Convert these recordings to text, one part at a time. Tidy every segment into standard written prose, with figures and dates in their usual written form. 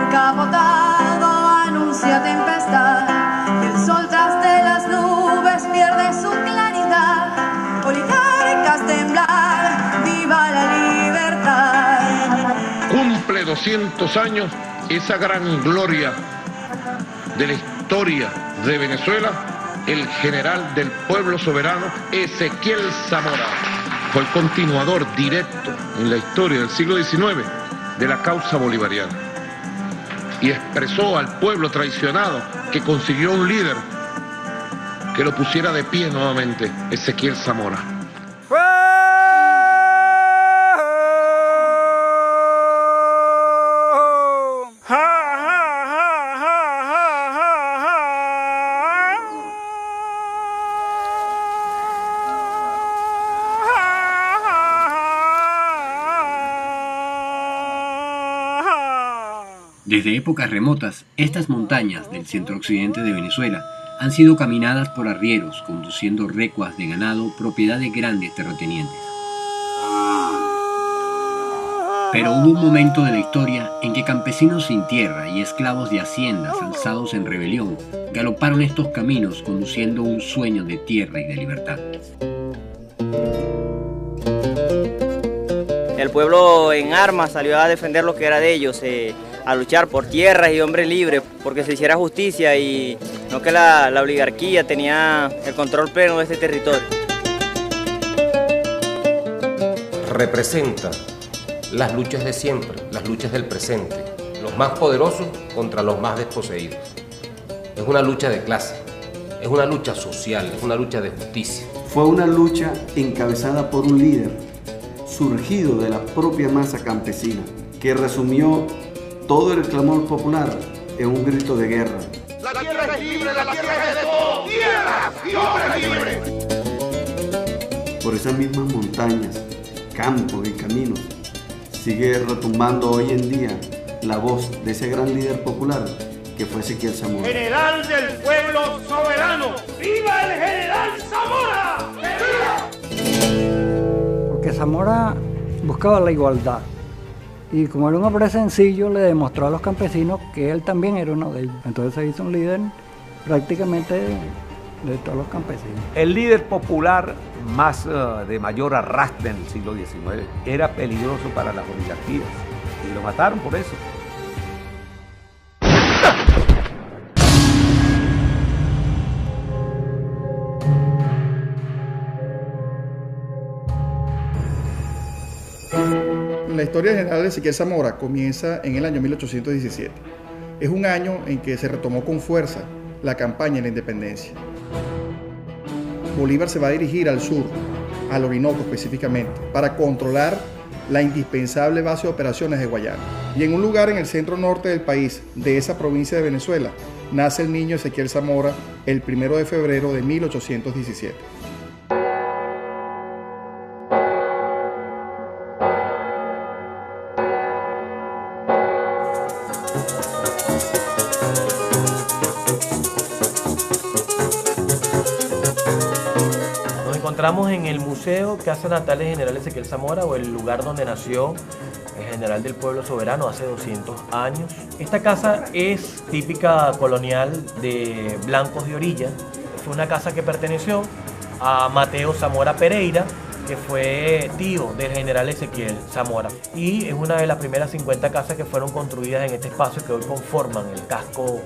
encapotado anuncia tempestad, y el sol tras de las nubes pierde su claridad. Oligarcas temblar, viva la libertad. Cumple 200 años esa gran gloria de la historia de Venezuela, el general del pueblo soberano Ezequiel Zamora. Fue el continuador directo en la historia del siglo XIX de la causa bolivariana y expresó al pueblo traicionado que consiguió un líder que lo pusiera de pie nuevamente, Ezequiel Zamora. Desde épocas remotas, estas montañas del centro-occidente de Venezuela han sido caminadas por arrieros, conduciendo recuas de ganado propiedad de grandes terratenientes. Pero hubo un momento de la historia en que campesinos sin tierra y esclavos de haciendas alzados en rebelión galoparon estos caminos conduciendo un sueño de tierra y de libertad. El pueblo en armas salió a defender lo que era de ellos, a luchar por tierras y hombres libres, porque se hiciera justicia y no que la oligarquía tenía el control pleno de este territorio. Representa las luchas de siempre, las luchas del presente, los más poderosos contra los más desposeídos. Es una lucha de clase, es una lucha social, es una lucha de justicia. Fue una lucha encabezada por un líder, surgido de la propia masa campesina, que resumió todo el clamor popular en un grito de guerra. La tierra es libre, la tierra es de todos, tierra y hombre libre. Por esas mismas montañas, campos y caminos, sigue retumbando hoy en día la voz de ese gran líder popular que fue Ezequiel Zamora. General del pueblo soberano, ¡viva el general Zamora! ¡Viva! Porque Zamora buscaba la igualdad. Y como era un hombre sencillo, le demostró a los campesinos que él también era uno de ellos. Entonces se hizo un líder prácticamente de todos los campesinos. El líder popular más de mayor arrastre en el siglo XIX era peligroso para las oligarquías y lo mataron por eso. La historia general de Ezequiel Zamora comienza en el año 1817. Es un año en que se retomó con fuerza la campaña de la independencia. Bolívar se va a dirigir al sur, al Orinoco específicamente, para controlar la indispensable base de operaciones de Guayana. Y en un lugar en el centro norte del país, de esa provincia de Venezuela, nace el niño Ezequiel Zamora el 1 de febrero de 1817. Encontramos en el Museo Casa Natal del General Ezequiel Zamora, o el lugar donde nació el general del pueblo soberano hace 200 años. Esta casa es típica colonial de blancos de orilla. Fue una casa que perteneció a Mateo Zamora Pereira, que fue tío del general Ezequiel Zamora. Y es una de las primeras 50 casas que fueron construidas en este espacio que hoy conforman el casco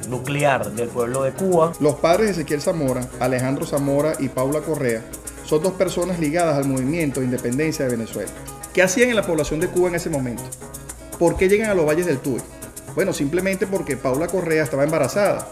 nuclear del pueblo de Cuba. Los padres de Ezequiel Zamora, Alejandro Zamora y Paula Correa, son dos personas ligadas al movimiento de independencia de Venezuela. ¿Qué hacían en la población de Cuba en ese momento? ¿Por qué llegan a los valles del Tuy? Bueno, simplemente porque Paula Correa estaba embarazada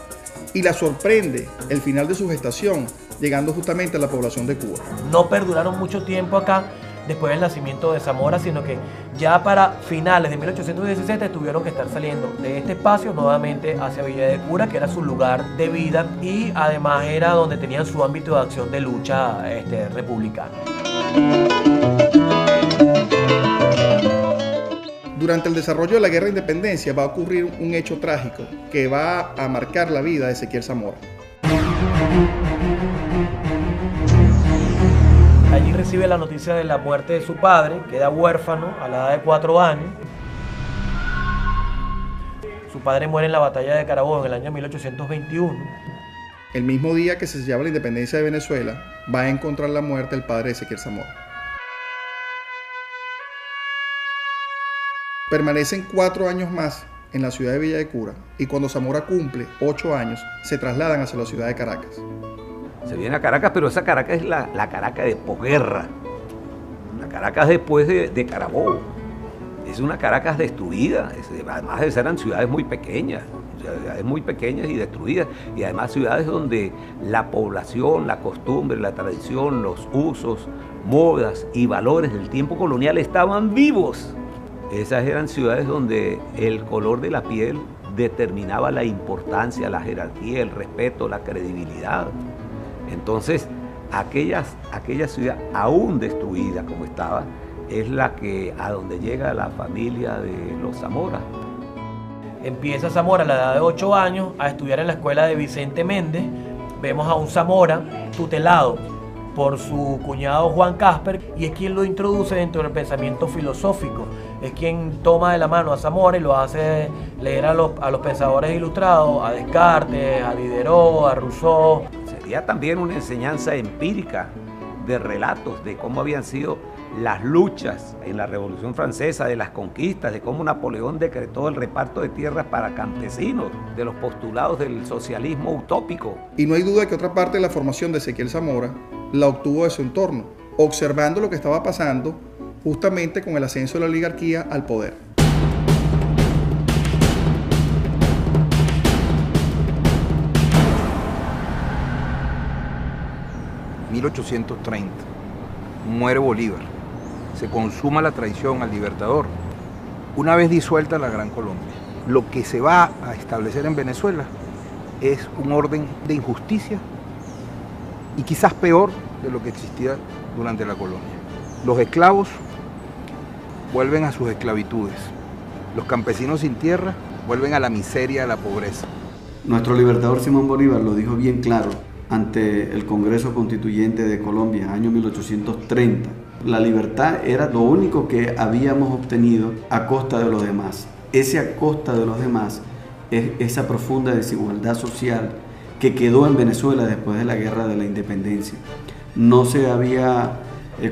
y la sorprende el final de su gestación, llegando justamente a la población de Cuba. No perduraron mucho tiempo acá después del nacimiento de Zamora, sino que ya para finales de 1817 tuvieron que estar saliendo de este espacio nuevamente hacia Villa de Cura, que era su lugar de vida y además era donde tenían su ámbito de acción de lucha republicana. Durante el desarrollo de la Guerra de Independencia va a ocurrir un hecho trágico que va a marcar la vida de Ezequiel Zamora. Allí recibe la noticia de la muerte de su padre, queda huérfano a la edad de 4 años. Su padre muere en la batalla de Carabobo en el año 1821. El mismo día que se sellaba la independencia de Venezuela, va a encontrar la muerte el padre de Ezequiel Zamora. Permanecen 4 años más en la ciudad de Villa de Cura y cuando Zamora cumple 8 años, se trasladan hacia la ciudad de Caracas. Se viene a Caracas, pero esa Caracas es la Caracas de posguerra. La Caracas después de Carabobo. Es una Caracas destruida. Además eran ciudades muy pequeñas y destruidas. Y además ciudades donde la población, la costumbre, la tradición, los usos, modas y valores del tiempo colonial estaban vivos. Esas eran ciudades donde el color de la piel determinaba la importancia, la jerarquía, el respeto, la credibilidad. Entonces, aquella ciudad aún destruida como estaba, es la que a donde llega la familia de los Zamora. Empieza Zamora a la edad de 8 años a estudiar en la escuela de Vicente Méndez. Vemos a un Zamora tutelado por su cuñado Juan Casper y es quien lo introduce dentro del pensamiento filosófico. Es quien toma de la mano a Zamora y lo hace leer a los pensadores ilustrados, a Descartes, a Diderot, a Rousseau. Sería también una enseñanza empírica de relatos de cómo habían sido las luchas en la Revolución Francesa, de las conquistas, de cómo Napoleón decretó el reparto de tierras para campesinos, de los postulados del socialismo utópico. Y no hay duda que otra parte de la formación de Ezequiel Zamora la obtuvo de su entorno, observando lo que estaba pasando justamente con el ascenso de la oligarquía al poder. En 1830 muere Bolívar, se consuma la traición al libertador. Una vez disuelta la Gran Colombia, lo que se va a establecer en Venezuela es un orden de injusticia y quizás peor de lo que existía durante la colonia. Los esclavos vuelven a sus esclavitudes, los campesinos sin tierra vuelven a la miseria, a la pobreza. Nuestro libertador Simón Bolívar lo dijo bien claro ante el Congreso Constituyente de Colombia, año 1830. La libertad era lo único que habíamos obtenido a costa de los demás. Ese a costa de los demás es esa profunda desigualdad social que quedó en Venezuela después de la Guerra de la Independencia. No se había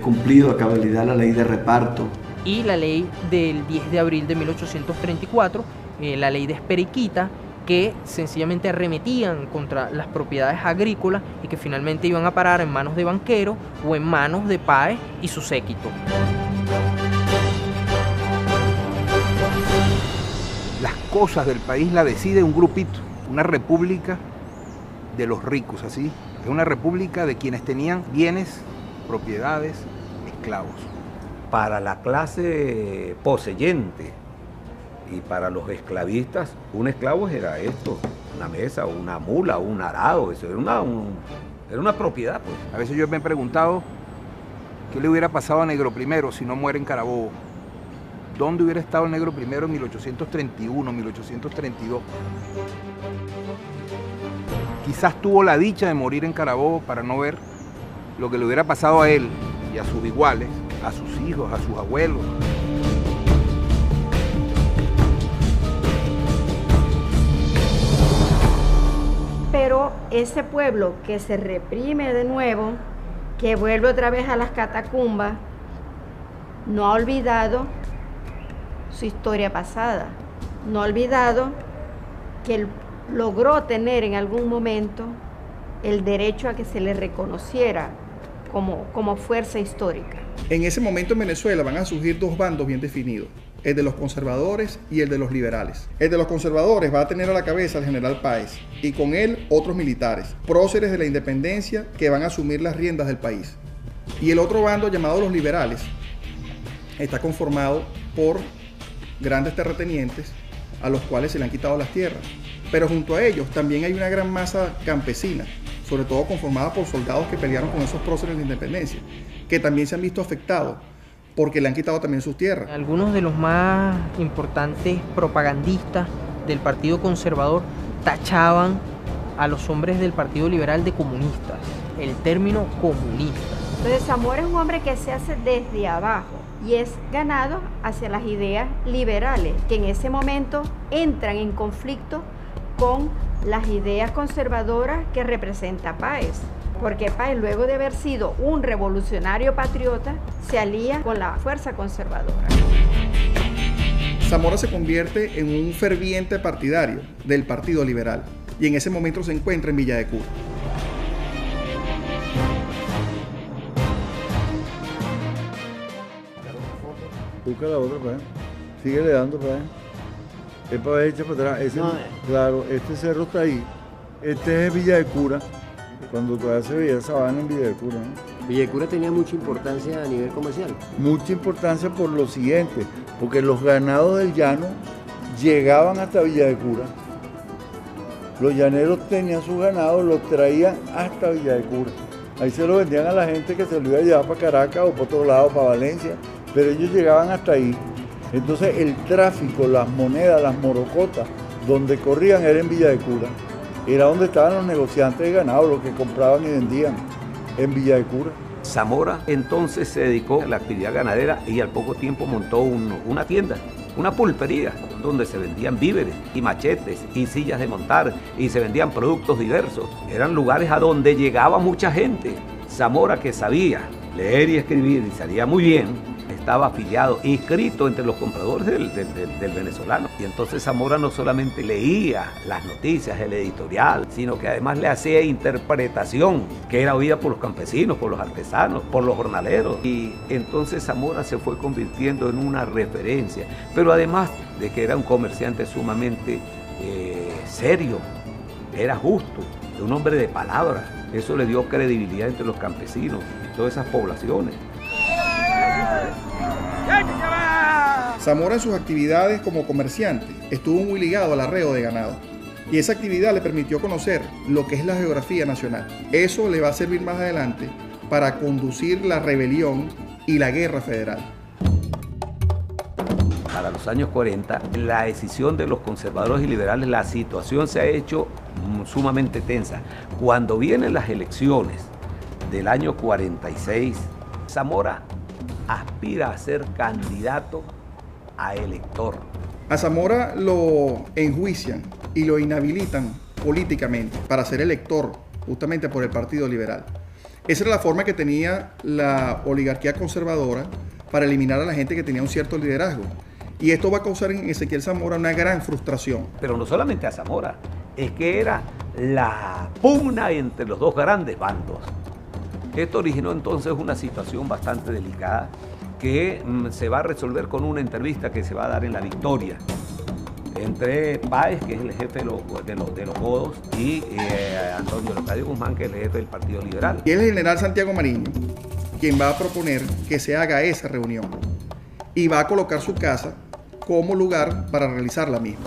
cumplido a cabalidad la ley de reparto. Y la ley del 10 de abril de 1834, la ley de Esperiquita, que sencillamente arremetían contra las propiedades agrícolas y que finalmente iban a parar en manos de banqueros o en manos de Páez y su séquito. Las cosas del país la decide un grupito, una república de los ricos, así. Es una república de quienes tenían bienes, propiedades, esclavos. Para la clase poseyente y para los esclavistas, un esclavo era esto, una mesa, una mula, un arado, eso era una propiedad, pues. A veces yo me he preguntado qué le hubiera pasado a Negro Primero si no muere en Carabobo. ¿Dónde hubiera estado el Negro Primero en 1831, 1832? Quizás tuvo la dicha de morir en Carabobo para no ver lo que le hubiera pasado a él y a sus iguales, a sus hijos, a sus abuelos. Pero ese pueblo que se reprime de nuevo, que vuelve otra vez a las catacumbas, no ha olvidado su historia pasada, no ha olvidado que él logró tener en algún momento el derecho a que se le reconociera como fuerza histórica. En ese momento en Venezuela van a surgir dos bandos bien definidos, el de los conservadores y el de los liberales. El de los conservadores va a tener a la cabeza al general Páez y con él otros militares, próceres de la independencia que van a asumir las riendas del país. Y el otro bando, llamado los liberales, está conformado por grandes terratenientes a los cuales se le han quitado las tierras. Pero junto a ellos también hay una gran masa campesina, sobre todo conformada por soldados que pelearon con esos próceres de la independencia, que también se han visto afectados porque le han quitado también sus tierras. Algunos de los más importantes propagandistas del Partido Conservador tachaban a los hombres del Partido Liberal de comunistas, el término comunista. Entonces Zamora es un hombre que se hace desde abajo. y es ganado hacia las ideas liberales, que en ese momento entran en conflicto con las ideas conservadoras que representa Páez, porque Páez, luego de haber sido un revolucionario patriota, se alía con la fuerza conservadora. Zamora se convierte en un ferviente partidario del Partido Liberal y en ese momento se encuentra en Villa de Cura. Busca la otra, pues. Síguele dando, pues. Es para ver, echa para atrás. Ese, claro, este cerro está ahí. Este es Villa de Cura. Cuando todavía se veía sabana en Villa de Cura, ¿no? Villa de Cura tenía mucha importancia a nivel comercial. Mucha importancia por lo siguiente, porque los ganados del llano llegaban hasta Villa de Cura. Los llaneros tenían sus ganados, los traían hasta Villa de Cura. Ahí se lo vendían a la gente que se lo iba a llevar para Caracas o para otro lado, para Valencia, pero ellos llegaban hasta ahí. Entonces el tráfico, las monedas, las morocotas, donde corrían era en Villa de Cura. Era donde estaban los negociantes de ganado, los que compraban y vendían en Villa de Cura. Zamora entonces se dedicó a la actividad ganadera y al poco tiempo montó una tienda, una pulpería, donde se vendían víveres y machetes y sillas de montar y se vendían productos diversos. Eran lugares a donde llegaba mucha gente. Zamora, que sabía leer y escribir y salía muy bien, estaba afiliado, inscrito entre los compradores del venezolano. Y entonces Zamora no solamente leía las noticias, el editorial, sino que además le hacía interpretación, que era oída por los campesinos, por los artesanos, por los jornaleros. Y entonces Zamora se fue convirtiendo en una referencia, pero además de que era un comerciante sumamente serio, era justo, un hombre de palabra. Eso le dio credibilidad entre los campesinos y todas esas poblaciones. Zamora, en sus actividades como comerciante, estuvo muy ligado al arreo de ganado, y esa actividad le permitió conocer lo que es la geografía nacional. Eso le va a servir más adelante para conducir la rebelión y la guerra federal. Para los años 40, la decisión de los conservadores y liberales, la situación se ha hecho sumamente tensa. Cuando vienen las elecciones del año 46, Zamora aspira a ser candidato a elector. A Zamora lo enjuician y lo inhabilitan políticamente para ser elector justamente por el Partido Liberal. Esa era la forma que tenía la oligarquía conservadora para eliminar a la gente que tenía un cierto liderazgo. Y esto va a causar en Ezequiel Zamora una gran frustración. Pero no solamente a Zamora, es que era la pugna entre los dos grandes bandos. Esto originó entonces una situación bastante delicada que se va a resolver con una entrevista que se va a dar en La Victoria entre Páez, que es el jefe de los godos, y Antonio Leocadio Guzmán, que es el jefe del Partido Liberal. Y es el general Santiago Mariño quien va a proponer que se haga esa reunión y va a colocar su casa como lugar para realizar la misma.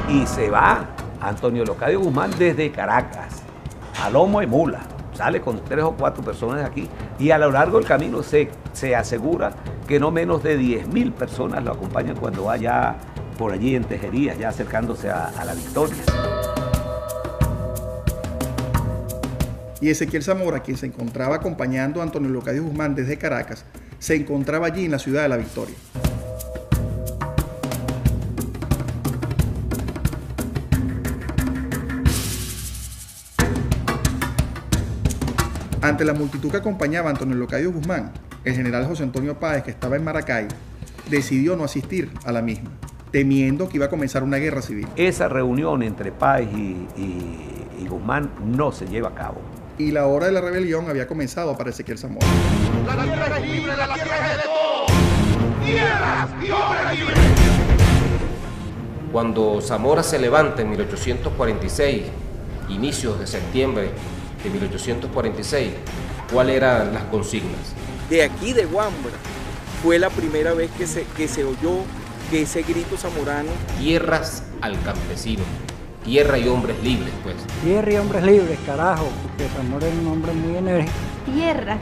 Y se va Antonio Leocadio Guzmán desde Caracas, a lomo de mula. Sale con 3 o 4 personas de aquí y a lo largo del camino se asegura que no menos de 10.000 personas lo acompañan cuando va ya por allí en Tejerías, ya acercándose a La Victoria. Y Ezequiel Zamora, quien se encontraba acompañando a Antonio Leocadio Guzmán desde Caracas, se encontraba allí en la ciudad de La Victoria. Ante la multitud que acompañaba a Antonio Leocadio Guzmán, el general José Antonio Páez, que estaba en Maracay, decidió no asistir a la misma, temiendo que iba a comenzar una guerra civil. Esa reunión entre Páez y Guzmán no se lleva a cabo. Y la hora de la rebelión había comenzado para Ezequiel Zamora. La tierra es libre, la tierra es de todos. Tierras y hombres libres. Cuando Zamora se levanta en 1846, inicios de septiembre de 1846, ¿cuáles eran las consignas? De aquí de Guambra fue la primera vez que se oyó que ese grito zamorano. Tierras al campesino, tierra y hombres libres, pues. Tierra y hombres libres, carajo, porque Zamora era un hombre muy enérgico Tierra,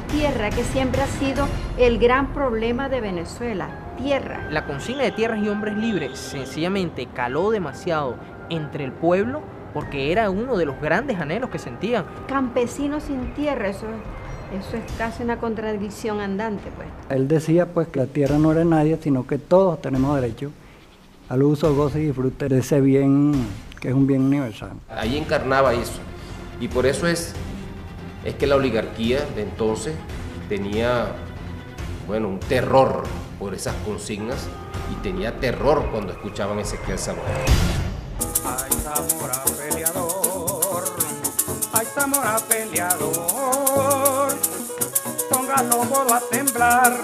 que siempre ha sido el gran problema de Venezuela, tierra. La consigna de tierras y hombres libres sencillamente caló demasiado entre el pueblo porque era uno de los grandes anhelos que sentían. Campesinos sin tierra, eso es casi una contradicción andante, pues. Él decía pues que la tierra no era de nadie, sino que todos tenemos derecho al uso, goce y disfrute de ese bien que es un bien universal. Ahí encarnaba eso. Y por eso es que la oligarquía de entonces tenía, bueno, un terror por esas consignas y tenía terror cuando escuchaban Ezequiel Zamora. Ay, Zamora peleador, ay, Zamora peleador, ponga los bolos a temblar,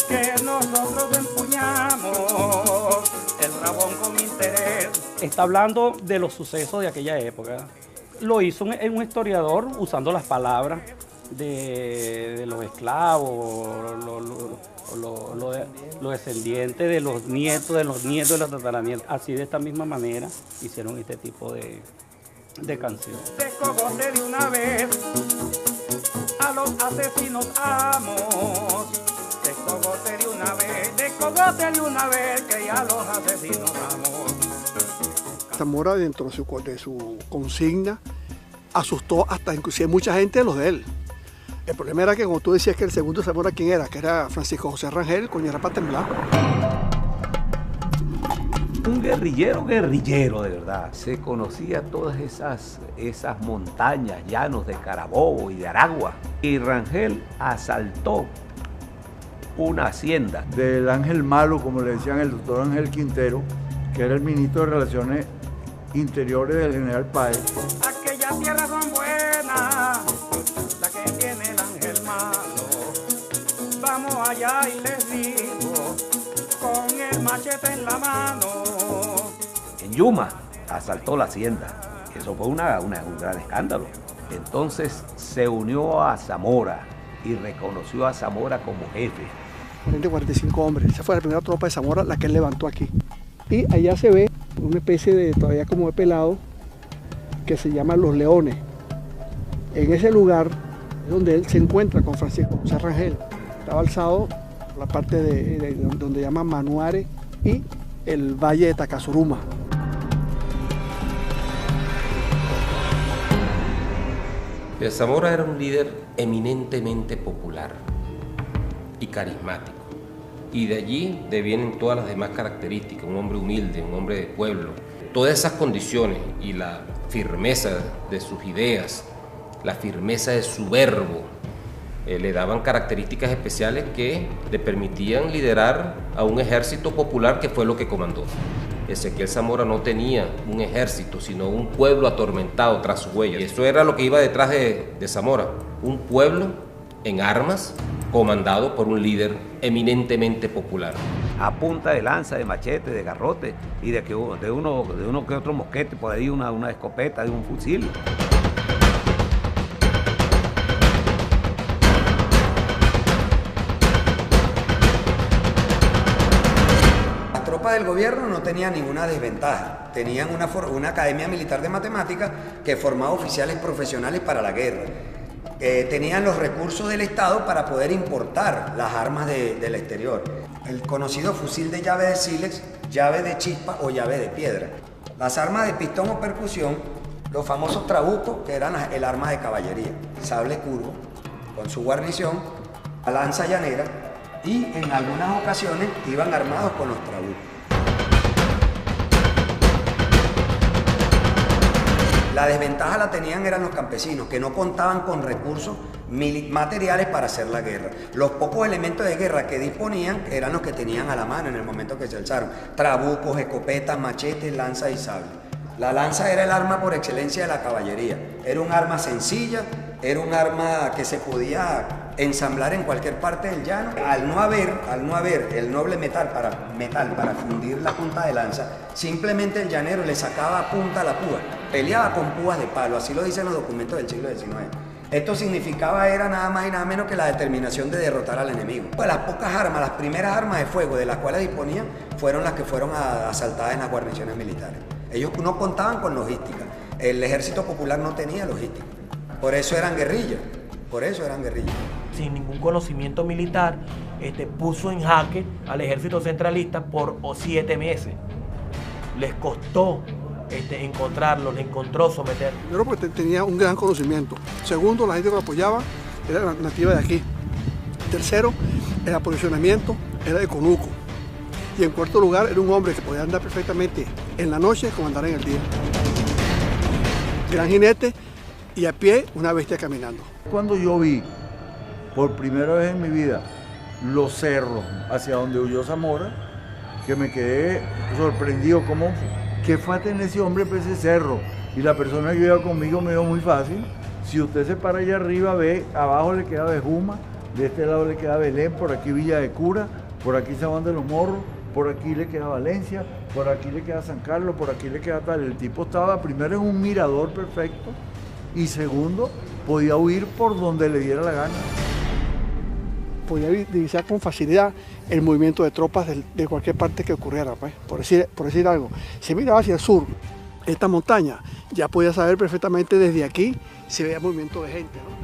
que nosotros empuñamos el rabón con interés. Está hablando de los sucesos de aquella época. Lo hizo un historiador usando las palabras de los esclavos, los descendientes de los nietos, de los los tataranietos. Así de esta misma manera hicieron este tipo de canciones. De cogote de una vez, a los asesinos amos. De cogote de una vez, que ya los asesinos amos. Zamora, dentro de su consigna, asustó hasta inclusive mucha gente de los de él. El problema era que, como tú decías, que el segundo Zamora, ¿quién era? Que era Francisco José Rangel, coño, era para temblar. Un guerrillero de verdad. Se conocía todas esas montañas, llanos de Carabobo y de Aragua. Y Rangel asaltó una hacienda. Del Ángel Malo, como le decían el doctor Ángel Quintero, que era el ministro de Relaciones Interiores del general Páez. Aquellas tierras son buenas, la que tiene el Ángel Malo. Vamos allá y les digo, con el machete en la mano. En Yuma asaltó la hacienda. Eso fue un gran escándalo. Entonces se unió a Zamora y reconoció a Zamora como jefe. 45 hombres. Esa fue la primera tropa de Zamora, la que él levantó aquí. Y allá se ve una especie de, todavía como de pelado, que se llama Los Leones. En ese lugar es donde él se encuentra con Francisco José Rangel. Estaba alzado la parte de donde llaman Manuare y el valle de Tacasuruma. Zamora era un líder eminentemente popular y carismático. Y de allí devienen todas las demás características, un hombre humilde, un hombre de pueblo. Todas esas condiciones y la firmeza de sus ideas, la firmeza de su verbo, le daban características especiales que le permitían liderar a un ejército popular, que fue lo que comandó. Ezequiel Zamora no tenía un ejército, sino un pueblo atormentado tras sus huellas. Y eso era lo que iba detrás de Zamora, un pueblo en armas, comandado por un líder eminentemente popular. A punta de lanza, de machete, de garrote y de uno que otro mosquete, por ahí una escopeta, de un fusil. Las tropas del gobierno no tenían ninguna desventaja. Tenían una academia militar de matemáticas que formaba oficiales profesionales para la guerra. Tenían los recursos del Estado para poder importar las armas del exterior. El conocido fusil de llave de sílex, llave de chispa o llave de piedra. Las armas de pistón o percusión, los famosos trabucos, que eran el arma de caballería. Sable curvo, con su guarnición, la lanza llanera y en algunas ocasiones iban armados con los trabucos. La desventaja la tenían eran los campesinos, que no contaban con recursos materiales para hacer la guerra. Los pocos elementos de guerra que disponían eran los que tenían a la mano en el momento que se alzaron. Trabucos, escopetas, machetes, lanza y sable. La lanza era el arma por excelencia de la caballería. Era un arma sencilla, era un arma que se podía ensamblar en cualquier parte del llano. Al no haber el noble metal para fundir la punta de lanza, simplemente el llanero le sacaba punta a la púa, peleaba con púas de palo, así lo dicen los documentos del siglo XIX. Esto significaba era nada más y nada menos que la determinación de derrotar al enemigo. Pues las pocas armas, las primeras armas de fuego de las cuales disponían, fueron las que fueron asaltadas en las guarniciones militares. Ellos no contaban con logística, el ejército popular no tenía logística, por eso eran guerrillas. Por eso eran guerrillas. Sin ningún conocimiento militar, puso en jaque al ejército centralista por 7 meses. Les costó encontrarlo, le encontró someter. Primero porque tenía un gran conocimiento. Segundo, la gente que lo apoyaba era nativa de aquí. Tercero, el aprovisionamiento era de conuco. Y en cuarto lugar, era un hombre que podía andar perfectamente en la noche como andar en el día. Gran jinete y a pie una bestia caminando. Cuando yo vi por primera vez en mi vida los cerros hacia donde huyó Zamora, que me quedé sorprendido, ¿qué fue a tener ese hombre para ese cerro? Y la persona que iba conmigo me dijo muy fácil, si usted se para allá arriba, ve, abajo le queda Bejuma, de este lado le queda Belén, por aquí Villa de Cura, por aquí San Juan de los Morros, por aquí le queda Valencia, por aquí le queda San Carlos, por aquí le queda tal. El tipo estaba primero en un mirador perfecto y segundo, podía huir por donde le diera la gana. Podía divisar con facilidad el movimiento de tropas de cualquier parte que ocurriera, pues. Por decir algo. Si miraba hacia el sur, esta montaña, ya podía saber perfectamente desde aquí si veía movimiento de gente, ¿no?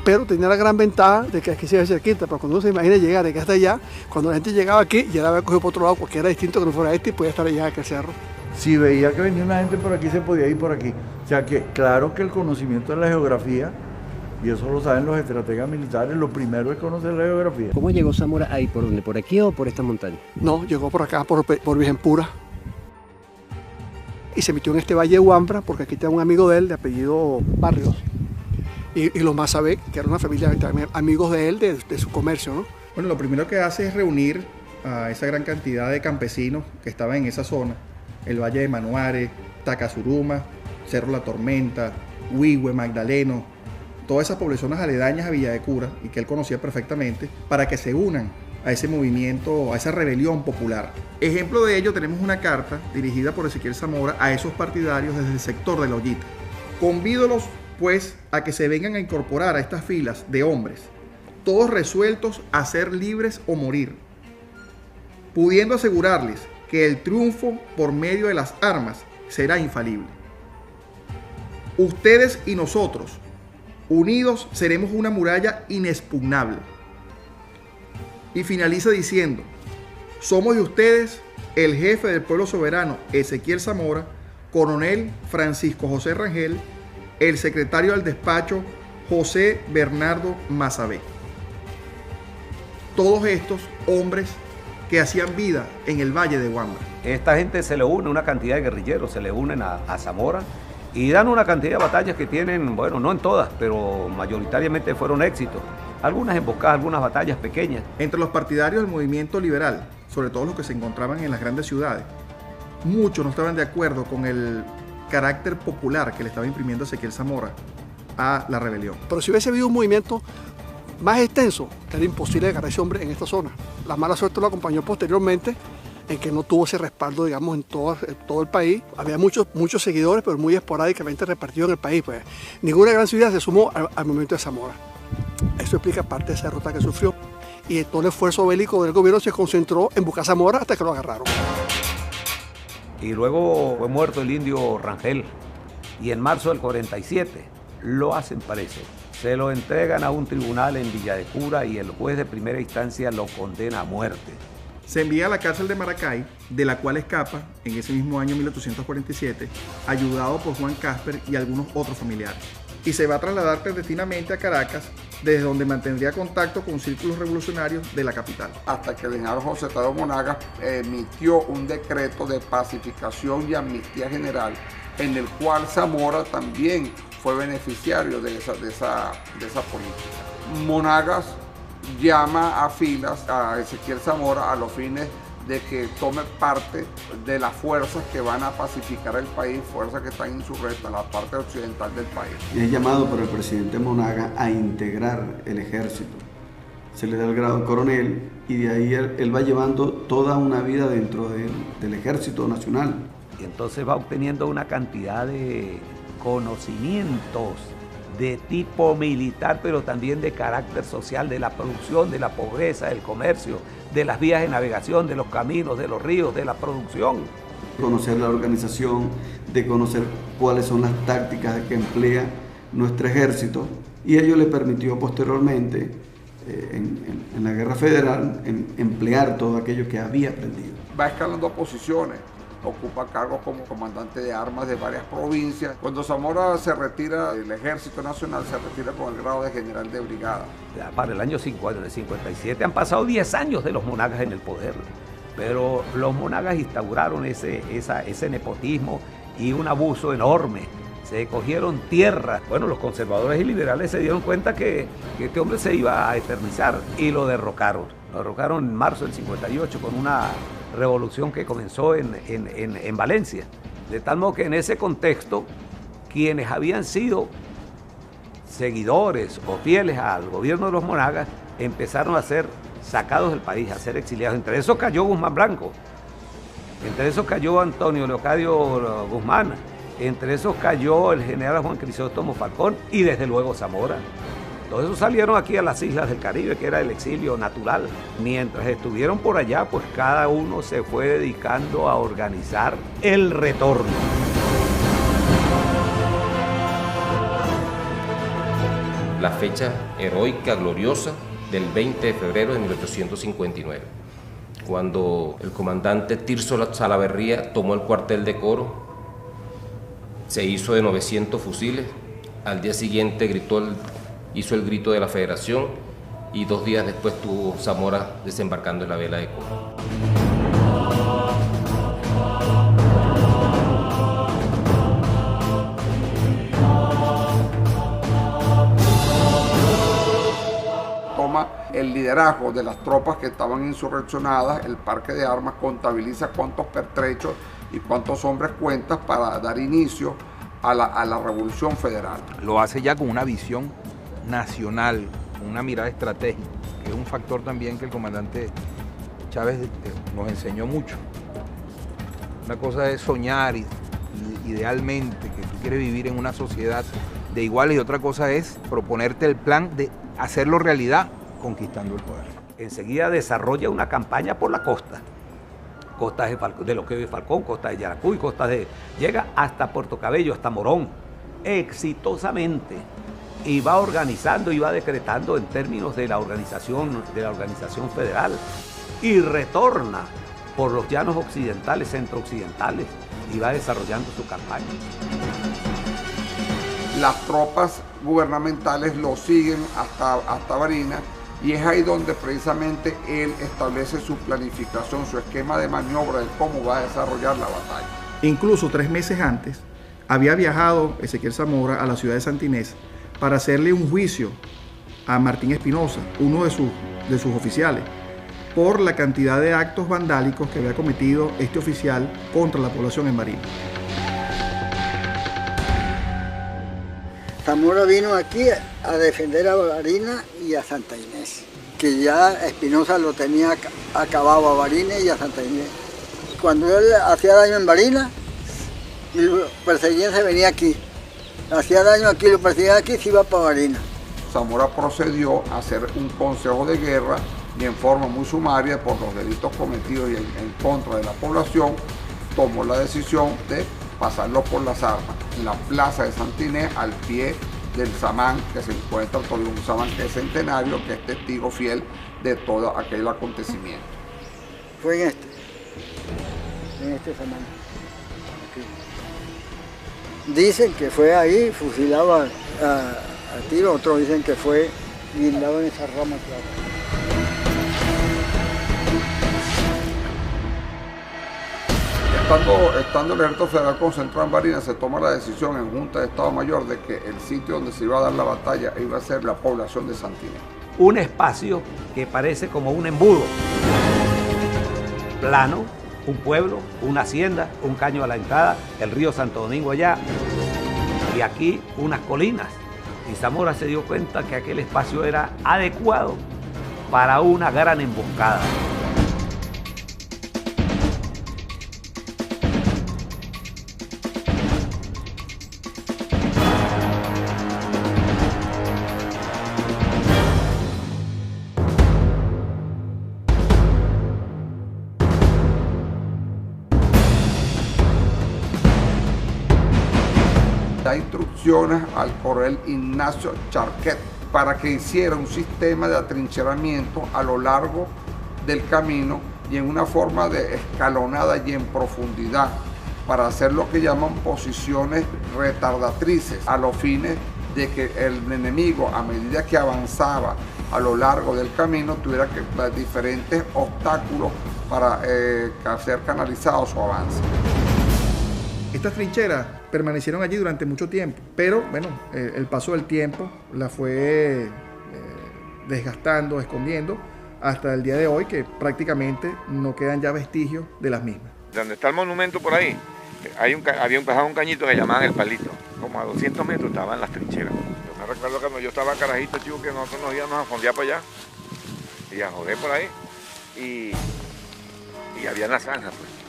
Pero tenía la gran ventaja de que aquí se ve cerquita, pero cuando uno se imagina llegar de que hasta allá, cuando la gente llegaba aquí, ya la había cogido por otro lado, cualquiera distinto que no fuera y podía estar allá en aquel cerro. Si veía que venía una gente por aquí, se podía ir por aquí. O sea que, claro que el conocimiento de la geografía, y eso lo saben los estrategas militares, lo primero es conocer la geografía. ¿Cómo llegó Zamora ahí? ¿Por dónde? ¿Por aquí o por esta montaña? No, llegó por acá, por Virgenpura. Y se metió en este valle de Huambra, porque aquí está un amigo de él, de apellido Barrios. Y los Mazabé, que era una familia también amigos de él, de su comercio, ¿no? Bueno, lo primero que hace es reunir a esa gran cantidad de campesinos que estaban en esa zona, el Valle de Manuare, Tacazuruma, Cerro La Tormenta, Huihue, Magdaleno, todas esas poblaciones aledañas a Villa de Cura y que él conocía perfectamente, para que se unan a ese movimiento, a esa rebelión popular. Ejemplo de ello, tenemos una carta dirigida por Ezequiel Zamora a esos partidarios desde el sector de La Ollita. Convídolos pues a que se vengan a incorporar a estas filas de hombres, todos resueltos a ser libres o morir, pudiendo asegurarles que el triunfo por medio de las armas será infalible. Ustedes y nosotros, unidos, seremos una muralla inexpugnable. Y finaliza diciendo, somos de ustedes el jefe del pueblo soberano Ezequiel Zamora, coronel Francisco José Rangel, el secretario del despacho José Bernardo Mazabé. Todos estos hombres que hacían vida en el Valle de Huambra. Esta gente se le une, una cantidad de guerrilleros se le unen a Zamora y dan una cantidad de batallas que tienen, bueno, no en todas, pero mayoritariamente fueron éxitos. Algunas emboscadas, algunas batallas pequeñas. Entre los partidarios del movimiento liberal, sobre todo los que se encontraban en las grandes ciudades, muchos no estaban de acuerdo con el carácter popular que le estaba imprimiendo Ezequiel Zamora a la rebelión. Pero si hubiese habido un movimiento más extenso, era imposible agarrar a ese hombre en esta zona. La mala suerte lo acompañó posteriormente, en que no tuvo ese respaldo, digamos, en todo el país. Había muchos seguidores, pero muy esporádicamente repartidos en el país. Pues. Ninguna gran ciudad se sumó al movimiento de Zamora. Eso explica parte de esa derrota que sufrió. Y todo el esfuerzo bélico del gobierno se concentró en buscar a Zamora hasta que lo agarraron. Y luego fue muerto el indio Rangel. Y en marzo del 47 lo hacen preso. Se lo entregan a un tribunal en Villa de Cura y el juez de primera instancia lo condena a muerte. Se envía a la cárcel de Maracay, de la cual escapa en ese mismo año 1847, ayudado por Juan Casper y algunos otros familiares. Y se va a trasladar clandestinamente a Caracas, desde donde mantendría contacto con círculos revolucionarios de la capital. Hasta que el general José Tadeo Monagas emitió un decreto de pacificación y amnistía general, en el cual Zamora también fue beneficiario de esa política. Monagas llama a filas a Ezequiel Zamora a los fines de que tome parte de las fuerzas que van a pacificar el país, fuerzas que están insurrectas en la parte occidental del país. Y es llamado por el presidente Monagas a integrar el ejército. Se le da el grado de coronel y de ahí él va llevando toda una vida dentro del ejército nacional. Y entonces va obteniendo una cantidad de conocimientos de tipo militar, pero también de carácter social, de la producción, de la pobreza, del comercio, de las vías de navegación, de los caminos, de los ríos, de la producción. Conocer la organización de conocer cuáles son las tácticas que emplea nuestro ejército, y ello le permitió posteriormente, en la Guerra Federal, emplear todo aquello que había aprendido. Va escalando posiciones, ocupa cargos como comandante de armas de varias provincias. Cuando Zamora se retira del Ejército Nacional, se retira con el grado de general de brigada. Ya para el año 57 han pasado 10 años de los monagas en el poder, pero los monagas instauraron ese nepotismo y un abuso enorme. Se cogieron tierras. Bueno, los conservadores y liberales se dieron cuenta que este hombre se iba a eternizar y lo derrocaron. Lo derrocaron en marzo del 58 con una revolución que comenzó en Valencia. De tal modo que en ese contexto, quienes habían sido seguidores o fieles al gobierno de los monagas empezaron a ser sacados del país, a ser exiliados. Entre esos cayó Guzmán Blanco, entre esos cayó Antonio Leocadio Guzmán, entre esos cayó el general Juan Crisóstomo Falcón y desde luego Zamora. Todos esos salieron aquí a las islas del Caribe, que era el exilio natural. Mientras estuvieron por allá, pues cada uno se fue dedicando a organizar el retorno. La fecha heroica, gloriosa, del 20 de febrero de 1859, cuando el comandante Tirso Salaverría tomó el cuartel de Coro, se hizo de 900 fusiles, al día siguiente hizo el grito de la Federación y 2 días después tuvo Zamora desembarcando en la vela de Coro. Toma el liderazgo de las tropas que estaban insurreccionadas, el parque de armas contabiliza cuántos pertrechos y cuántos hombres cuentas para dar inicio a la revolución federal. Lo hace ya con una visión nacional, con una mirada estratégica, que es un factor también que el comandante Chávez nos enseñó mucho. Una cosa es soñar idealmente, que tú quieres vivir en una sociedad de iguales, y otra cosa es proponerte el plan de hacerlo realidad conquistando el poder. Enseguida desarrolla una campaña por la costa. Costas de lo que hoy es Falcón, costas de Yaracuy, llega hasta Puerto Cabello, hasta Morón, exitosamente, y va organizando y va decretando en términos de la organización federal, y retorna por los llanos occidentales, centro-occidentales, y va desarrollando su campaña. Las tropas gubernamentales lo siguen hasta Barinas, y es ahí donde precisamente él establece su planificación, su esquema de maniobra de cómo va a desarrollar la batalla. Incluso 3 meses antes había viajado Ezequiel Zamora a la ciudad de Santinés para hacerle un juicio a Martín Espinosa, uno de sus oficiales, por la cantidad de actos vandálicos que había cometido este oficial contra la población en Barinas. Zamora vino aquí a defender a Barinas y a Santa Inés, que ya Espinosa lo tenía acabado a Barinas y a Santa Inés. Cuando él hacía daño en Barinas, lo perseguían, se venía aquí. Hacía daño aquí, lo perseguían aquí, se iba para Barinas. Zamora procedió a hacer un consejo de guerra y en forma muy sumaria por los delitos cometidos y en contra de la población, tomó la decisión de pasarlo por las armas en la plaza de Santa Inés, al pie del samán que se encuentra, todavía un samán que es centenario, que es testigo fiel de todo aquel acontecimiento. Fue en este samán. Aquí. Dicen que fue ahí, fusilado a tiro, otros dicen que fue guindado en esa rama. Estando el ejército federal concentrado en Barinas, se toma la decisión en Junta de Estado Mayor de que el sitio donde se iba a dar la batalla iba a ser la población de Santa Inés. Un espacio que parece como un embudo, plano, un pueblo, una hacienda, un caño a la entrada, el río Santo Domingo allá, y aquí unas colinas. Y Zamora se dio cuenta que aquel espacio era adecuado para una gran emboscada. da instrucciones al coronel Ignacio Charquet para que hiciera un sistema de atrincheramiento a lo largo del camino y en una forma de escalonada y en profundidad, para hacer lo que llaman posiciones retardatrices, a los fines de que el enemigo, a medida que avanzaba a lo largo del camino, tuviera diferentes obstáculos para hacer canalizado su avance. Estas trincheras permanecieron allí durante mucho tiempo, pero bueno, el paso del tiempo la fue desgastando, escondiendo, hasta el día de hoy, que prácticamente no quedan ya vestigios de las mismas. Donde está el monumento por ahí, había un cañito que llamaban El Palito. Como a 200 metros estaban las trincheras. Yo me recuerdo que yo estaba carajito, chico, que nosotros nos íbamos a fondear para allá y a joder por ahí. Y había las zanjas, pues.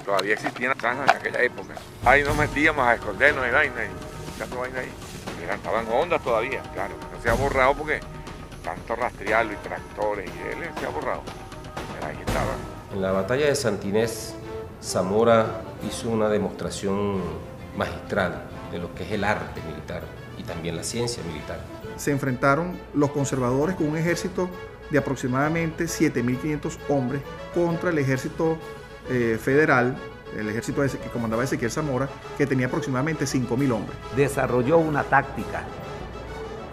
Todavía existían las zanjas en aquella época. Ahí nos metíamos a escondernos y vaina, echando vaina ahí. Estaban ondas todavía, claro. No se ha borrado porque tanto rastrearlo y tractores y él se ha borrado. Pero ahí estaba. En la batalla de Santinés, Zamora hizo una demostración magistral de lo que es el arte militar y también la ciencia militar. Se enfrentaron los conservadores con un ejército de aproximadamente 7.500 hombres contra el ejército federal, el ejército que comandaba Ezequiel Zamora, que tenía aproximadamente 5.000 hombres. Desarrolló una táctica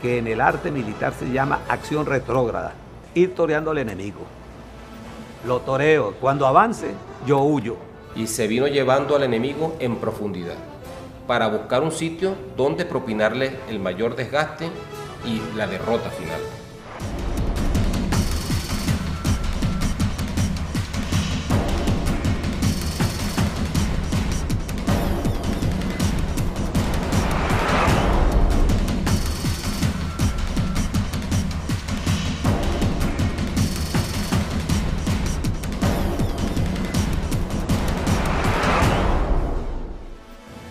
que en el arte militar se llama acción retrógrada, ir toreando al enemigo. Lo toreo, cuando avance, yo huyo. Y se vino llevando al enemigo en profundidad, para buscar un sitio donde propinarle el mayor desgaste y la derrota final.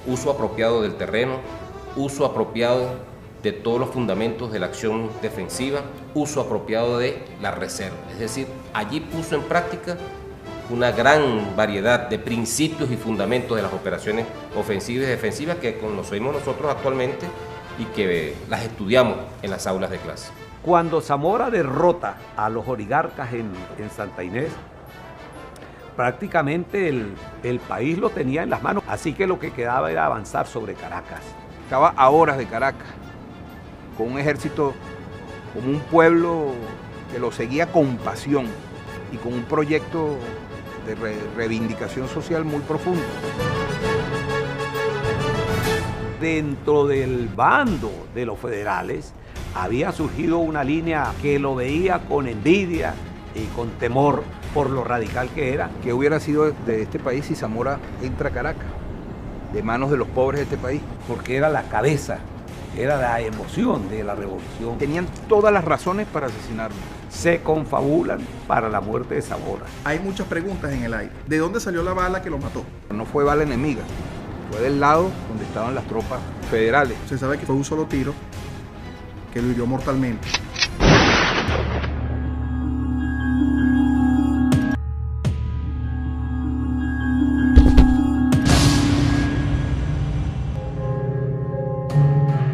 Uso apropiado del terreno, uso apropiado de todos los fundamentos de la acción defensiva, uso apropiado de la reserva. Es decir, allí puso en práctica una gran variedad de principios y fundamentos de las operaciones ofensivas y defensivas que conocemos nosotros actualmente y que las estudiamos en las aulas de clase. Cuando Zamora derrota a los oligarcas en Santa Inés, prácticamente el país lo tenía en las manos, así que lo que quedaba era avanzar sobre Caracas. Estaba a horas de Caracas, con un ejército, como un pueblo que lo seguía con pasión y con un proyecto de reivindicación social muy profundo. Dentro del bando de los federales había surgido una línea que lo veía con envidia y con temor por lo radical que era. ¿Qué hubiera sido de este país si Zamora entra a Caracas, de manos de los pobres de este país? Porque era la cabeza, era la emoción de la revolución. Tenían todas las razones para asesinarlo. Se confabulan para la muerte de Zamora. Hay muchas preguntas en el aire. ¿De dónde salió la bala que lo mató? No fue bala enemiga, fue del lado donde estaban las tropas federales. Se sabe que fue un solo tiro que lo hirió mortalmente.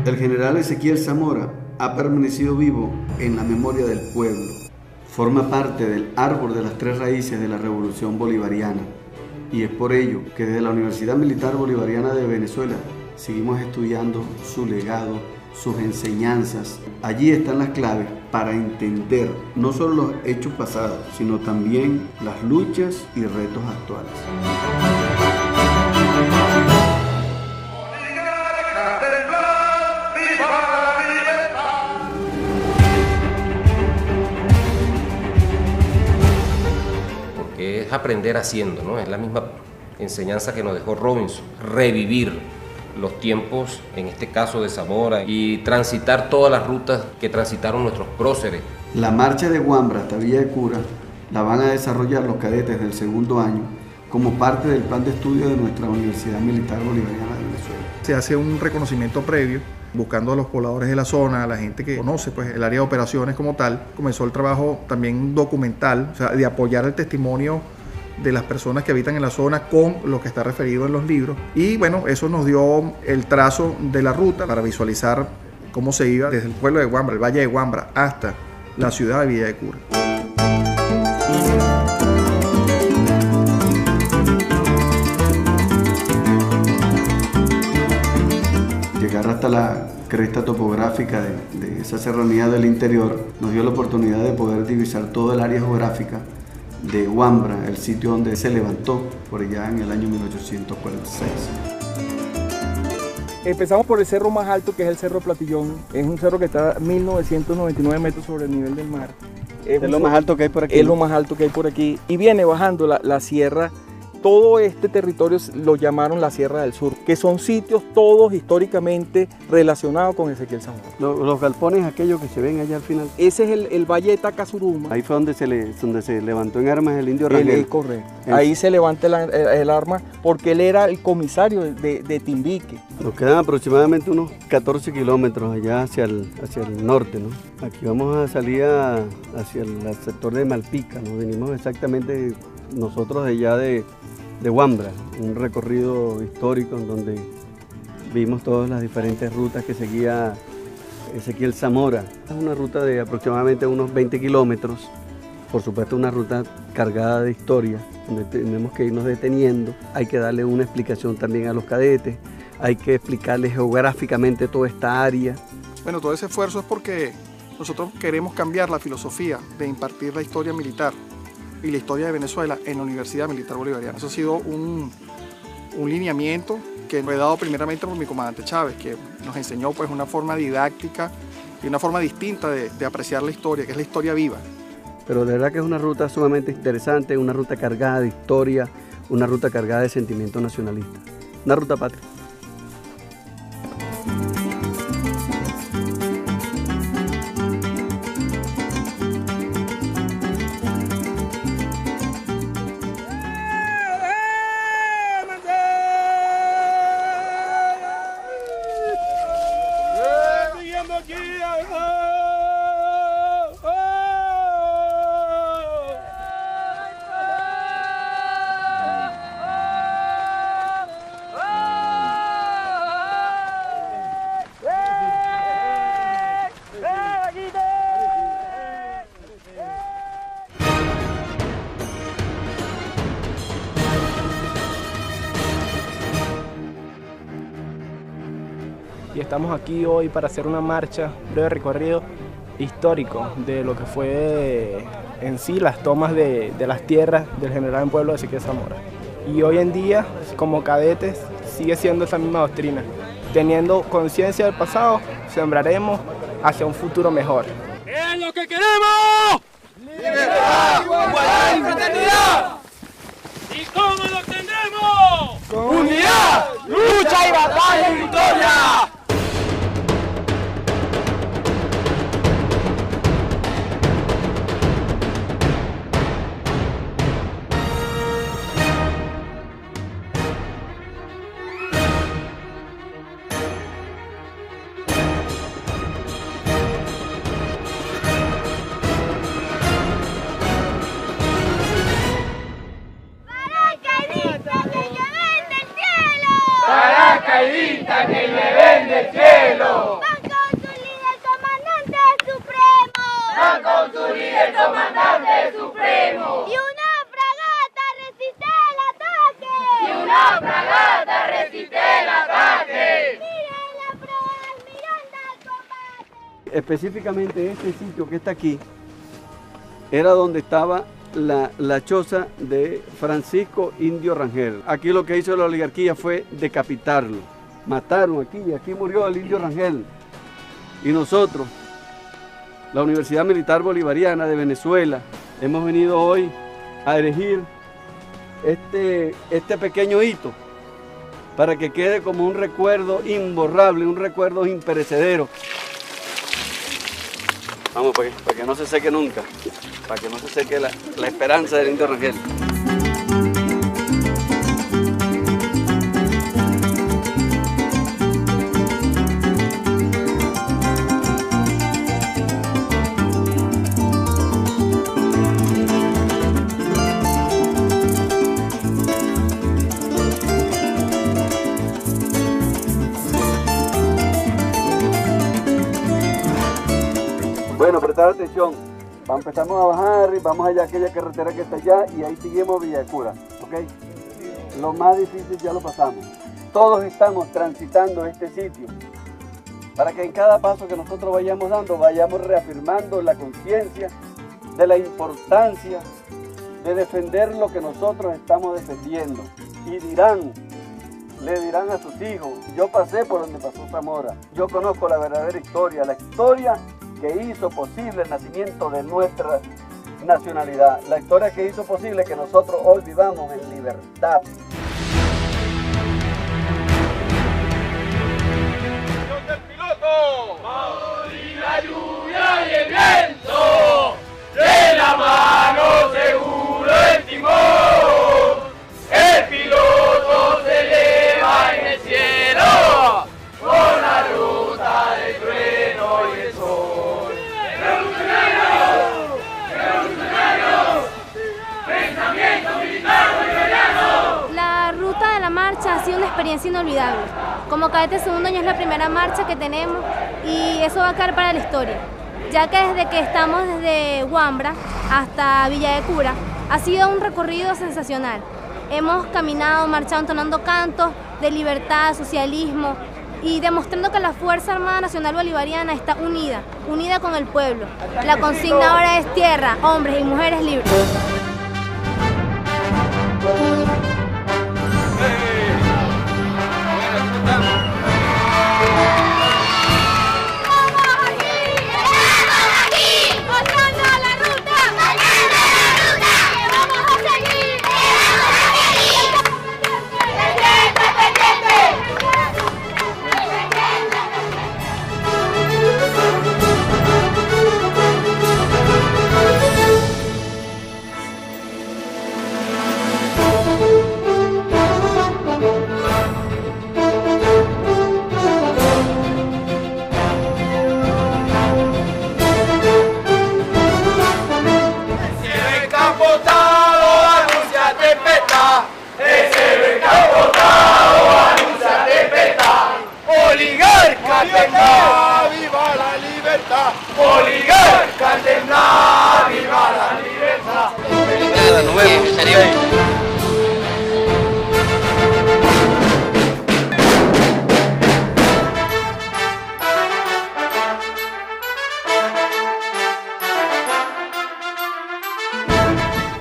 El general Ezequiel Zamora ha permanecido vivo en la memoria del pueblo. Forma parte del árbol de las tres raíces de la Revolución Bolivariana. Y es por ello que desde la Universidad Militar Bolivariana de Venezuela seguimos estudiando su legado, sus enseñanzas. Allí están las claves para entender no solo los hechos pasados, sino también las luchas y retos actuales. Es aprender haciendo, ¿no? Es la misma enseñanza que nos dejó Robinson, revivir los tiempos, en este caso de Zamora, y transitar todas las rutas que transitaron nuestros próceres. La marcha de Wambra hasta Villa de Cura la van a desarrollar los cadetes del segundo año como parte del plan de estudio de nuestra Universidad Militar Bolivariana de Venezuela. Se hace un reconocimiento previo, buscando a los pobladores de la zona, a la gente que conoce pues, el área de operaciones como tal. Comenzó el trabajo también documental, o sea, de apoyar el testimonio de las personas que habitan en la zona con lo que está referido en los libros. Y bueno, eso nos dio el trazo de la ruta para visualizar cómo se iba desde el pueblo de Huambra, el Valle de Huambra, hasta la ciudad de Villa de Cura. Llegar hasta la cresta topográfica de esa serranía del interior nos dio la oportunidad de poder divisar todo el área geográfica de Huambra, el sitio donde se levantó por allá en el año 1846. Empezamos por el cerro más alto, que es el Cerro Platillón. Es un cerro que está a 1999 metros sobre el nivel del mar. Es lo más alto que hay por aquí. Es lo más alto que hay por aquí. Y viene bajando la sierra. Todo este territorio lo llamaron la Sierra del Sur, que son sitios todos históricamente relacionados con Ezequiel Zamora. Los galpones aquellos que se ven allá al final. Ese es el Valle de Tacazuruma. Ahí fue donde se levantó en armas el indio Rangel. Correcto. Ahí se levanta el arma porque él era el comisario de Timbique. Nos quedan aproximadamente unos 14 kilómetros allá hacia el norte, ¿no? Aquí vamos a salir hacia el sector de Malpica, ¿no? Venimos exactamente nosotros de allá de Huambra, un recorrido histórico en donde vimos todas las diferentes rutas que seguía Ezequiel Zamora. Es una ruta de aproximadamente unos 20 kilómetros, por supuesto una ruta cargada de historia, donde tenemos que irnos deteniendo, hay que darle una explicación también a los cadetes, hay que explicarles geográficamente toda esta área. Bueno, todo ese esfuerzo es porque nosotros queremos cambiar la filosofía de impartir la historia militar y la historia de Venezuela en la Universidad Militar Bolivariana. Eso ha sido un lineamiento que fue dado primeramente por mi comandante Chávez, que nos enseñó pues una forma didáctica y una forma distinta de apreciar la historia, que es la historia viva. Pero de verdad que es una ruta sumamente interesante, una ruta cargada de historia, una ruta cargada de sentimiento nacionalista, una ruta patria. Y estamos aquí hoy para hacer una marcha, un breve recorrido histórico de lo que fue en sí las tomas de las tierras del general en pueblo de Ezequiel Zamora. Y hoy en día, como cadetes, sigue siendo esa misma doctrina. Teniendo conciencia del pasado, sembraremos hacia un futuro mejor. ¿Qué es lo que queremos? ¡Libertad, igualdad y fraternidad! ¿Y cómo lo tendremos? ¡Con unidad, lucha y batalla y victoria! Paracaidista que llueven del cielo. Van con su líder comandante supremo. Van con su líder comandante supremo. Y una fragata resiste el ataque. Y una fragata resiste el ataque. Miren la proa almirante al combate. Específicamente este sitio que está aquí era donde estaba la choza de Francisco Indio Rangel. Aquí lo que hizo la oligarquía fue decapitarlo. Mataron aquí murió el Indio Rangel. Y nosotros, la Universidad Militar Bolivariana de Venezuela, hemos venido hoy a erigir este pequeño hito para que quede como un recuerdo imborrable, un recuerdo imperecedero. Vamos, para que no se seque nunca, para que no se seque la esperanza del Indio Rangel. prestar atención. Empezamos a bajar y vamos allá a aquella carretera que está allá y ahí seguimos Villa de Cura, ¿ok? Lo más difícil ya lo pasamos. Todos estamos transitando este sitio para que en cada paso que nosotros vayamos dando vayamos reafirmando la conciencia de la importancia de defender lo que nosotros estamos defendiendo. Y le dirán a sus hijos, yo pasé por donde pasó Zamora, yo conozco la verdadera historia, la historia que hizo posible el nacimiento de nuestra nacionalidad, la historia que hizo posible que nosotros hoy vivamos en libertad. Y la lluvia y el viento, de la mano seguro el timón, el piloto se eleva en el cielo, con la ruta del trueno y el sol. ¡Revolucionario! ¡Revolucionario! ¡Pensamiento militar bolivariano! La ruta de la marcha ha sido una experiencia inolvidable. Como cadete segundo año es la primera marcha que tenemos y eso va a quedar para la historia, ya que desde que estamos desde Huambra hasta Villa de Cura ha sido un recorrido sensacional. Hemos caminado, marchado entonando cantos de libertad, socialismo y demostrando que la Fuerza Armada Nacional Bolivariana está unida con el pueblo. La consigna ahora es tierra, hombres y mujeres libres.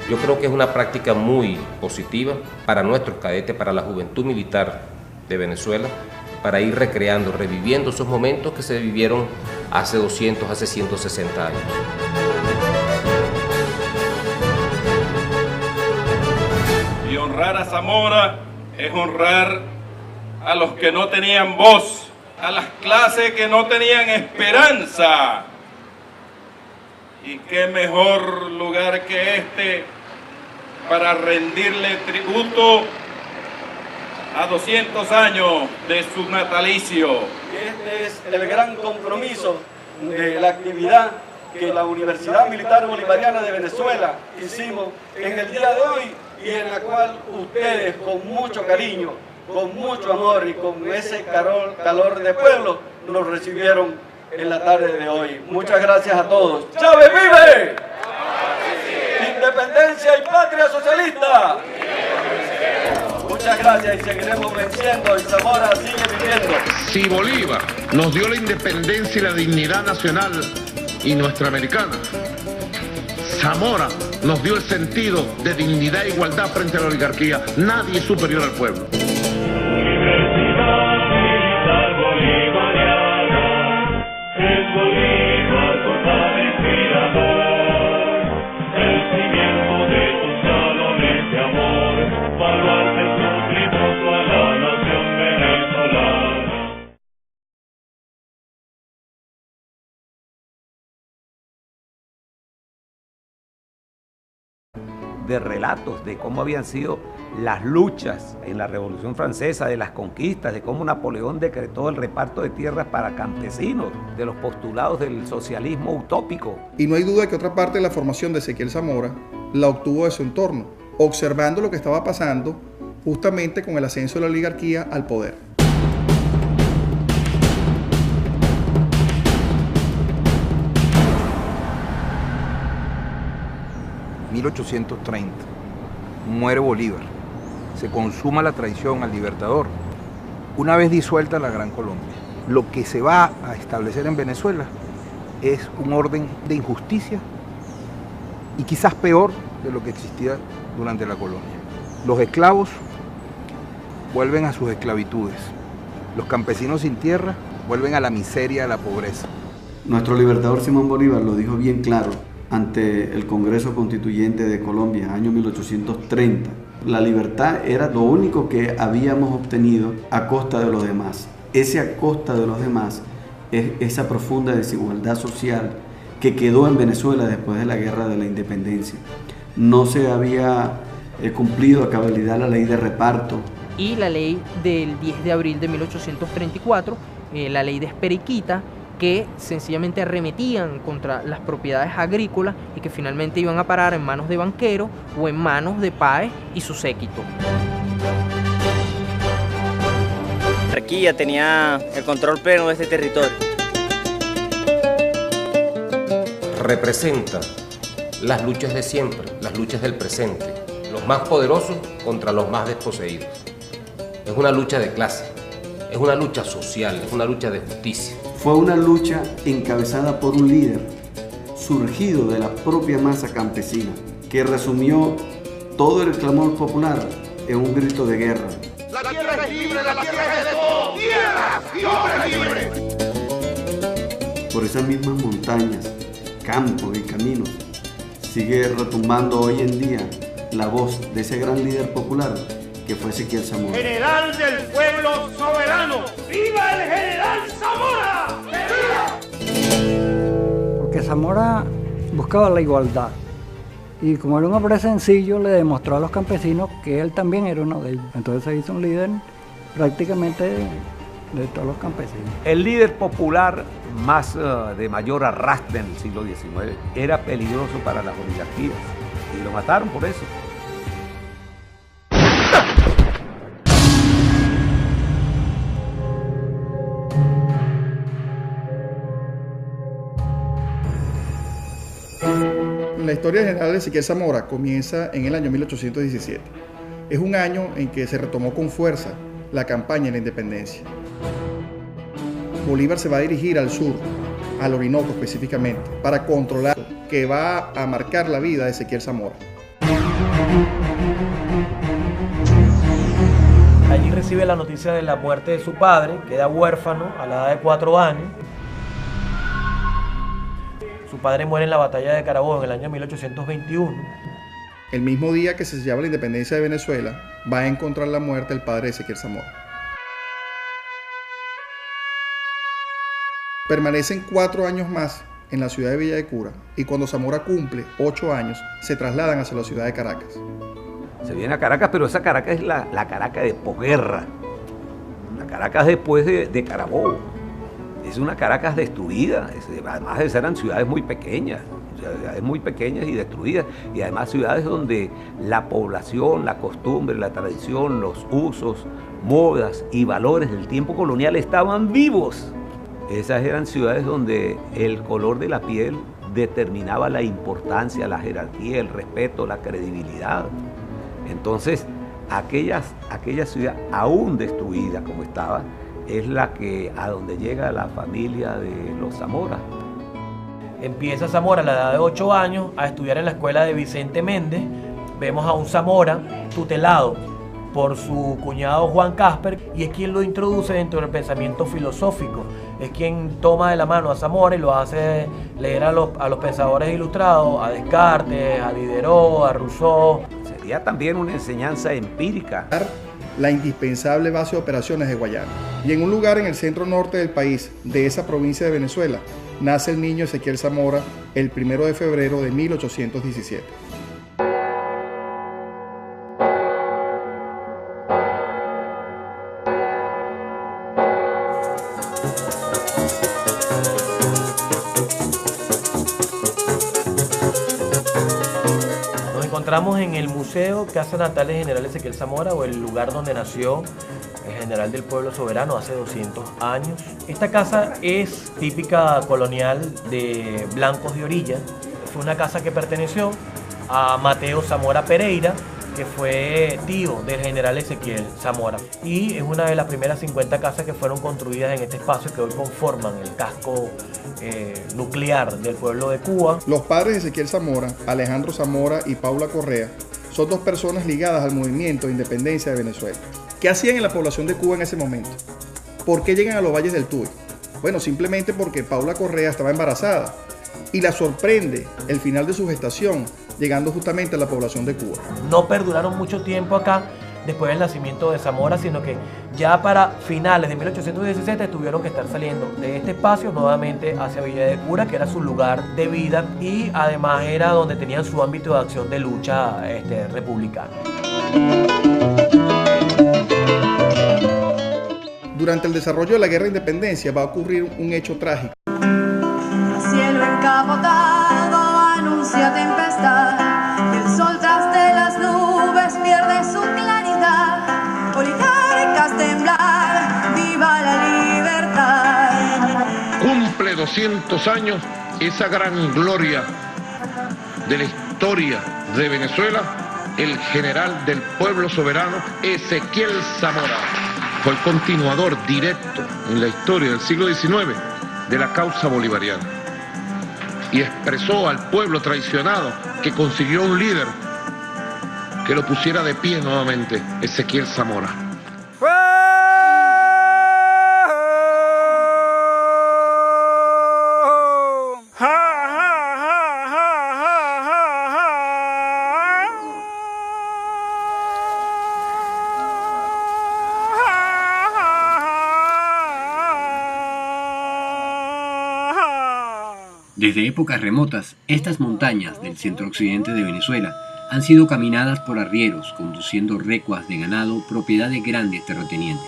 Yo creo que es una práctica muy positiva para nuestros cadetes, para la juventud militar de Venezuela, para ir recreando, reviviendo esos momentos que se vivieron hace 200, hace 160 años. Y honrar a Zamora es honrar a los que no tenían voz, a las clases que no tenían esperanza. Y qué mejor lugar que este para rendirle tributo a 200 años de su natalicio. Este es el gran compromiso de la actividad que la Universidad Militar Bolivariana de Venezuela hicimos en el día de hoy y en la cual ustedes con mucho cariño, con mucho amor y con ese calor de pueblo nos recibieron en la tarde de hoy. Muchas gracias a todos. ¡Chávez vive! ¡Independencia y patria socialista! Muchas gracias y seguiremos venciendo y Zamora sigue viviendo. Si Bolívar nos dio la independencia y la dignidad nacional y nuestra americana, Zamora nos dio el sentido de dignidad e igualdad frente a la oligarquía. Nadie es superior al pueblo. De relatos de cómo habían sido las luchas en la Revolución Francesa, de las conquistas, de cómo Napoleón decretó el reparto de tierras para campesinos, de los postulados del socialismo utópico. Y no hay duda que otra parte de la formación de Ezequiel Zamora la obtuvo de su entorno, observando lo que estaba pasando justamente con el ascenso de la oligarquía al poder. 1830, muere Bolívar, se consuma la traición al Libertador. Una vez disuelta la Gran Colombia, lo que se va a establecer en Venezuela es un orden de injusticia y quizás peor de lo que existía durante la colonia. Los esclavos vuelven a sus esclavitudes, los campesinos sin tierra vuelven a la miseria, a la pobreza. Nuestro libertador Simón Bolívar lo dijo bien claro ante el Congreso Constituyente de Colombia, año 1830. La libertad era lo único que habíamos obtenido a costa de los demás. Ese a costa de los demás es esa profunda desigualdad social que quedó en Venezuela después de la Guerra de la Independencia. No se había cumplido a cabalidad la ley de reparto. Y la ley del 10 de abril de 1834, la ley de Esperiquita, que sencillamente arremetían contra las propiedades agrícolas y que finalmente iban a parar en manos de banqueros o en manos de Páez y su séquito. La monarquía tenía el control pleno de este territorio. Representa las luchas de siempre, las luchas del presente, los más poderosos contra los más desposeídos. Es una lucha de clase, es una lucha social, es una lucha de justicia. Fue una lucha encabezada por un líder surgido de la propia masa campesina, que resumió todo el clamor popular en un grito de guerra. La tierra es libre, la tierra es de todos. ¡Tierra! ¡Hombre libre! Por esas mismas montañas, campos y caminos, sigue retumbando hoy en día la voz de ese gran líder popular que fue Ezequiel Zamora. General del pueblo soberano. ¡Viva el general Zamora! ¡Viva! Porque Zamora buscaba la igualdad. Y como era un hombre sencillo, le demostró a los campesinos que él también era uno de ellos. Entonces se hizo un líder prácticamente de todos los campesinos. El líder popular más de mayor arrastre en el siglo XIX era peligroso para las oligarquías y lo mataron por eso. La historia general de Ezequiel Zamora comienza en el año 1817. Es un año en que se retomó con fuerza la campaña de la independencia. Bolívar se va a dirigir al sur, al Orinoco específicamente, para controlar, que va a marcar la vida de Ezequiel Zamora. Allí recibe la noticia de la muerte de su padre, queda huérfano a la edad de 4 años. Su padre muere en la batalla de Carabobo en el año 1821. El mismo día que se sellaba la independencia de Venezuela, va a encontrar la muerte del padre de Ezequiel Zamora. Permanecen 4 años más en la ciudad de Villa de Cura y cuando Zamora cumple 8 años, se trasladan hacia la ciudad de Caracas. Se viene a Caracas, pero esa Caracas es la Caracas de posguerra. La Caracas después de Carabobo. Es una Caracas destruida, además de ser eran ciudades muy pequeñas y destruidas, y además ciudades donde la población, la costumbre, la tradición, los usos, modas y valores del tiempo colonial estaban vivos. Esas eran ciudades donde el color de la piel determinaba la importancia, la jerarquía, el respeto, la credibilidad. Entonces, aquella ciudad aún destruida como estaba, es la que a donde llega la familia de los Zamora. Empieza Zamora a la edad de 8 años a estudiar en la escuela de Vicente Méndez. Vemos a un Zamora tutelado por su cuñado Juan Casper y es quien lo introduce dentro del pensamiento filosófico. Es quien toma de la mano a Zamora y lo hace leer a los pensadores ilustrados, a Descartes, a Diderot, a Rousseau. Sería también una enseñanza empírica. La indispensable base de operaciones de Guayana. Y en un lugar en el centro norte del país, de esa provincia de Venezuela, nace el niño Ezequiel Zamora el 1 de febrero de 1817. Encontramos en el Museo Casa Natal del General Ezequiel Zamora, o el lugar donde nació el general del pueblo soberano hace 200 años. Esta casa es típica colonial de blancos de orilla. Fue una casa que perteneció a Mateo Zamora Pereira, que fue tío del general Ezequiel Zamora. Y es una de las primeras 50 casas que fueron construidas en este espacio que hoy conforman el casco nuclear del pueblo de Cuba. Los padres de Ezequiel Zamora, Alejandro Zamora y Paula Correa, son dos personas ligadas al movimiento de independencia de Venezuela. ¿Qué hacían en la población de Cuba en ese momento? ¿Por qué llegan a los valles del Tuy? Bueno, simplemente porque Paula Correa estaba embarazada y la sorprende el final de su gestación, llegando justamente a la población de Cuba. No perduraron mucho tiempo acá después del nacimiento de Zamora, sino que ya para finales de 1817 tuvieron que estar saliendo de este espacio nuevamente hacia Villa de Cura, que era su lugar de vida y además era donde tenían su ámbito de acción de lucha republicana. Durante el desarrollo de la Guerra de Independencia va a ocurrir un hecho trágico. Cielo encapotado anuncia tempestad, el sol tras de las nubes pierde su claridad, oligarcas temblar, viva la libertad. Cumple 200 años esa gran gloria de la historia de Venezuela, el general del pueblo soberano Ezequiel Zamora. Fue el continuador directo en la historia del siglo XIX de la causa bolivariana y expresó al pueblo traicionado que consiguió un líder que lo pusiera de pie nuevamente, Ezequiel Zamora. Desde épocas remotas, estas montañas del centro-occidente de Venezuela han sido caminadas por arrieros, conduciendo recuas de ganado propiedad de grandes terratenientes.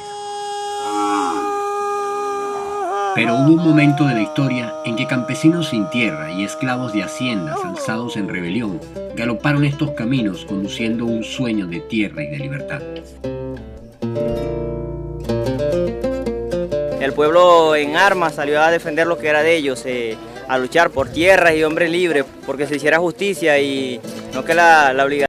Pero hubo un momento de la historia en que campesinos sin tierra y esclavos de haciendas alzados en rebelión galoparon estos caminos conduciendo un sueño de tierra y de libertad. El pueblo en armas salió a defender lo que era de ellos, a luchar por tierras y hombres libres, porque se hiciera justicia y no que la obligación